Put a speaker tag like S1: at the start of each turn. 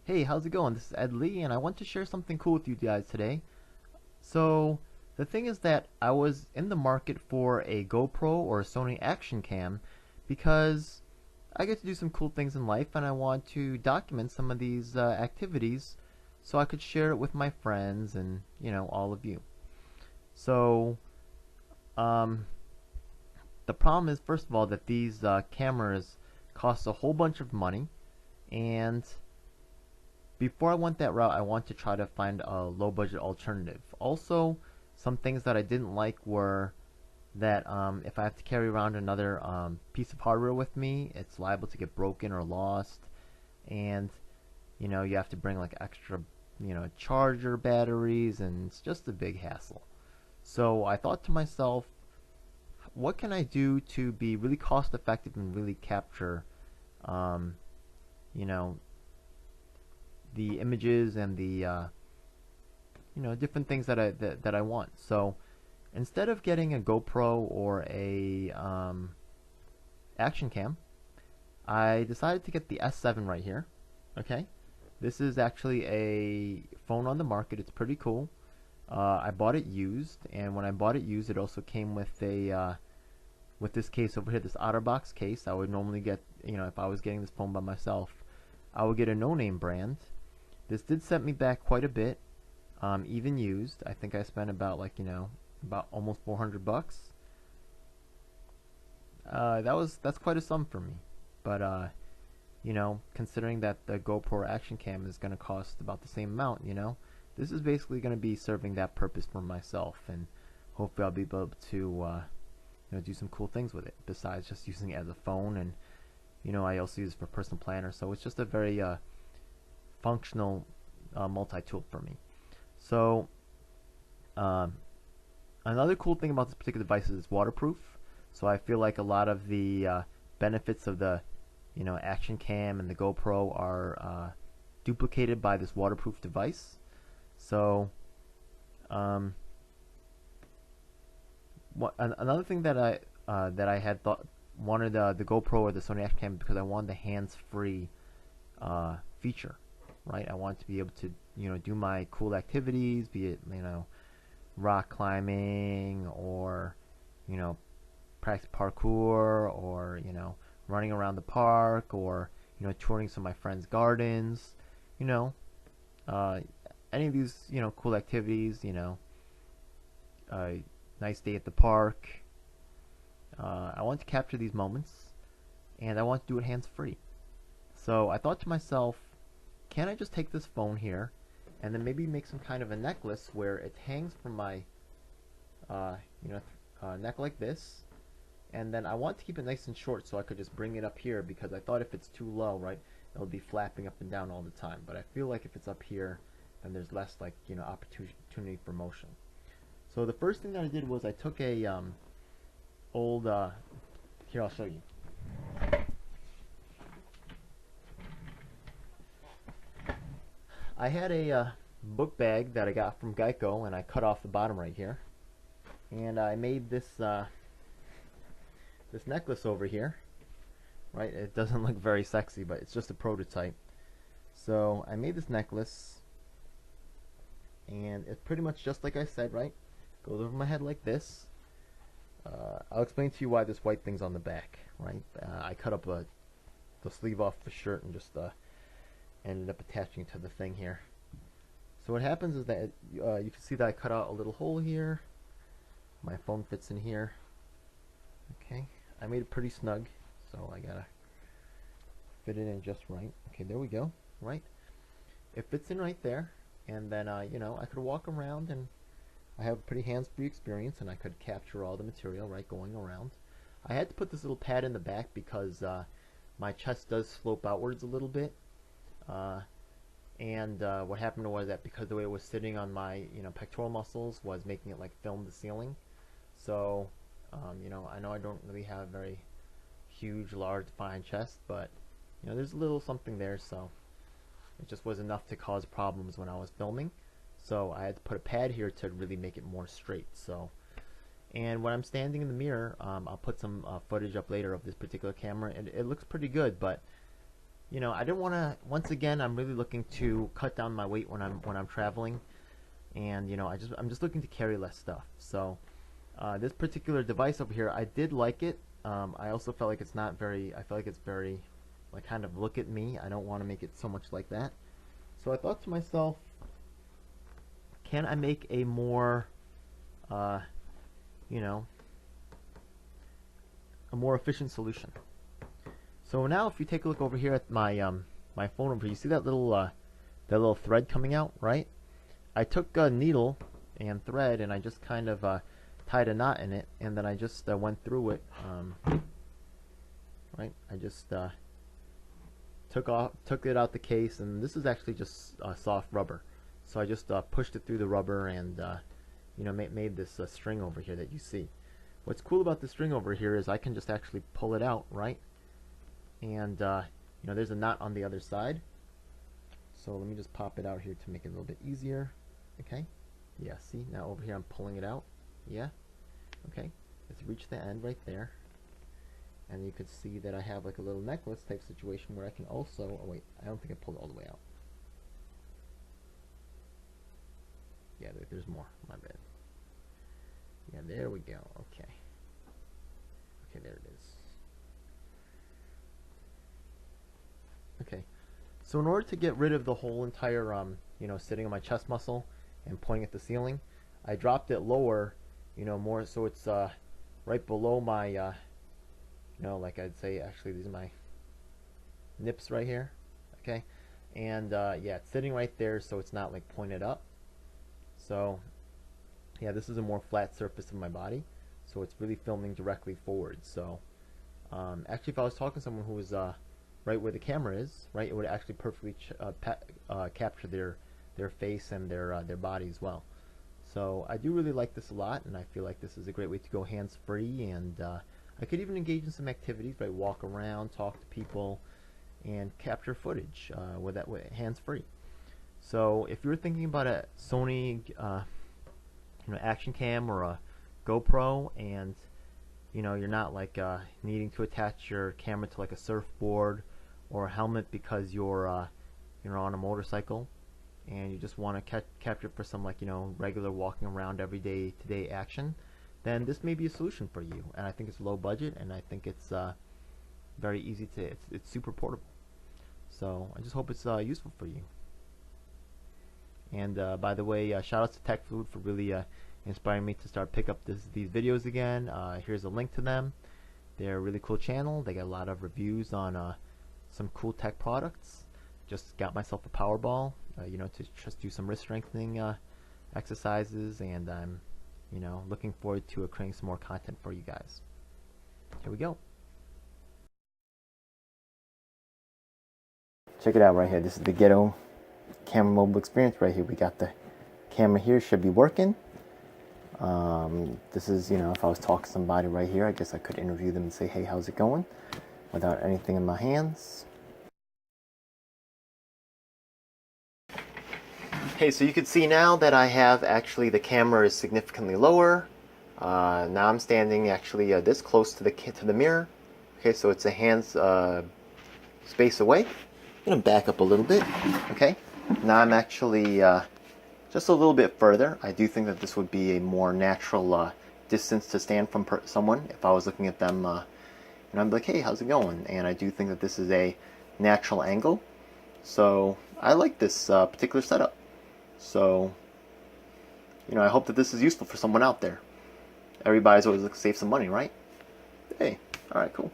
S1: Hey, how's it going? This is Ed Lee, and I want to share something cool with you guys today. So, the thing is that I was in the market for a GoPro or a Sony action cam because I get to do some cool things in life and I want to document some of these activities so I could share it with my friends and, all of you. So, um, the problem is, first of all, that these cameras cost a whole bunch of money, and before I went that route, I want to try to find a low budget alternative. Also, some things that I didn't like were that if I have to carry around another piece of hardware with me, it's liable to get broken or lost, and you have to bring like extra charger batteries, and it's just a big hassle. So I thought to myself, what can I do to be really cost effective and really capture um, you know the images and the different things that I want. So instead of getting a GoPro or a action cam, I decided to get the S7 right here. Okay, this is actually a phone on the market. It's pretty cool. I bought it used, and when I bought it used, it also came with this case over here, this OtterBox case. I would normally get, if I was getting this phone by myself, I would get a no-name brand. This did set me back quite a bit, even used. I think I spent about about almost 400 bucks. That's quite a sum for me. But considering that the GoPro Action Cam is going to cost about the same amount, this is basically going to be serving that purpose for myself, and hopefully I'll be able to do some cool things with it besides just using it as a phone. And I also use it for personal planner, so it's just a very functional multi-tool for me. So um, another cool thing about this particular device is it's waterproof. So I feel like a lot of the benefits of the action cam and the GoPro are duplicated by this waterproof device. So um, another thing that I had thought wanted the GoPro or the Sony action cam because I wanted the hands-free feature, right? I want to be able to do my cool activities, be it rock climbing, or practice parkour, or running around the park, or touring some of my friends' gardens, you know uh, any of these cool activities, a nice day at the park. I want to capture these moments, and I want to do it hands free. So I thought to myself, can I just take this phone here and then maybe make some kind of a necklace where it hangs from my uh, you know neck like this, and then I want to keep it nice and short so I could just bring it up here, because I thought if it's too low, right, it'll be flapping up and down all the time. But I feel like if it's up here, then there's less opportunity for motion. So the first thing that I did was I took a old here, I'll show you. I had a book bag that I got from Geico, and I cut off the bottom right here, and I made this necklace over here. Right, it doesn't look very sexy, but it's just a prototype. So I made this necklace, and it's pretty much just like I said, right? Goes over my head like this. I'll explain to you why this white thing's on the back, right? I cut up the sleeve off the shirt and just ended up attaching it to the thing here. So what happens is that you can see that I cut out a little hole here. My phone fits in here. Okay, I made it pretty snug, so I gotta fit it in just right. Okay, there we go. Right, it fits in right there, and then I could walk around, and I have a pretty hands-free experience, and I could capture all the material right going around. I had to put this little pad in the back because my chest does slope outwards a little bit. And what happened was that because the way it was sitting on my pectoral muscles was making it like film the ceiling. So I know I don't really have a very huge, large, defined chest, but there's a little something there, so it just was enough to cause problems when I was filming. So I had to put a pad here to really make it more straight. So, and when I'm standing in the mirror, I'll put some footage up later of this particular camera, and it looks pretty good, but I didn't want to. Once again, I'm really looking to cut down my weight when I'm traveling, and I'm just looking to carry less stuff. So this particular device over here, I did like it. I also felt like it's not very. I feel like it's very, like, kind of look at me. I don't want to make it so much like that. So I thought to myself, can I make a more, uh, you know, a more efficient solution? So now, if you take a look over here at my phone over here, you see that little thread coming out, right? I took a needle and thread and I just kind of tied a knot in it, and then I just went through it. Right? I just took it out the case, and this is actually just soft rubber. So I just pushed it through the rubber and made this string over here that you see. What's cool about the string over here is I can just actually pull it out, right? And there's a knot on the other side. So let me just pop it out here to make it a little bit easier. Okay. Yeah. See, now over here I'm pulling it out. Yeah. Okay. Let's reach the end right there. And you can see that I have like a little necklace type situation where I can also, oh wait, I don't think I pulled it all the way out. Yeah, there's more, my bad. Yeah, there we go, okay. Okay, there it is. Okay, so in order to get rid of the whole entire, sitting on my chest muscle and pointing at the ceiling, I dropped it lower, more so it's right below my, like I'd say, actually these are my nips right here, okay, and yeah, it's sitting right there, so it's not like pointed up. So yeah, this is a more flat surface of my body, so it's really filming directly forward. So actually, if I was talking to someone who was right where the camera is, right, it would actually perfectly capture their face and their body as well. So I do really like this a lot, and I feel like this is a great way to go hands-free, and I could even engage in some activities, right? Walk around, talk to people, and capture footage with that way, hands-free. So if you're thinking about a Sony, action cam or a GoPro, and you're not like needing to attach your camera to like a surfboard or a helmet because you're on a motorcycle, and you just want to capture it for some regular walking around everyday today action, then this may be a solution for you. And I think it's low budget, and I think it's very easy to, it's super portable. So I just hope it's useful for you. And by the way, shout out to Tech Food for really inspiring me to start pick up these videos again. Here's a link to them. They're a really cool channel. They got a lot of reviews on some cool tech products. Just got myself a power ball, to just do some wrist strengthening exercises, and I'm looking forward to creating some more content for you guys. Here we go. Check it out right here. This is the Ghetto Camera Mobile Experience right here. We got the camera here, should be working. This is, if I was talking to somebody right here, I guess I could interview them and say, hey, how's it going? Without anything in my hands. Okay, so you can see now that I have actually the camera is significantly lower. Now I'm standing actually this close to the mirror. Okay, so it's a hand's space away. I'm gonna back up a little bit. Okay, now I'm actually just a little bit further. I do think that this would be a more natural distance to stand from someone if I was looking at them. And I'm like, hey, how's it going? And I do think that this is a natural angle. So I like this particular setup. So, I hope that this is useful for someone out there. Everybody's always looking to save some money, right? Hey, alright, cool.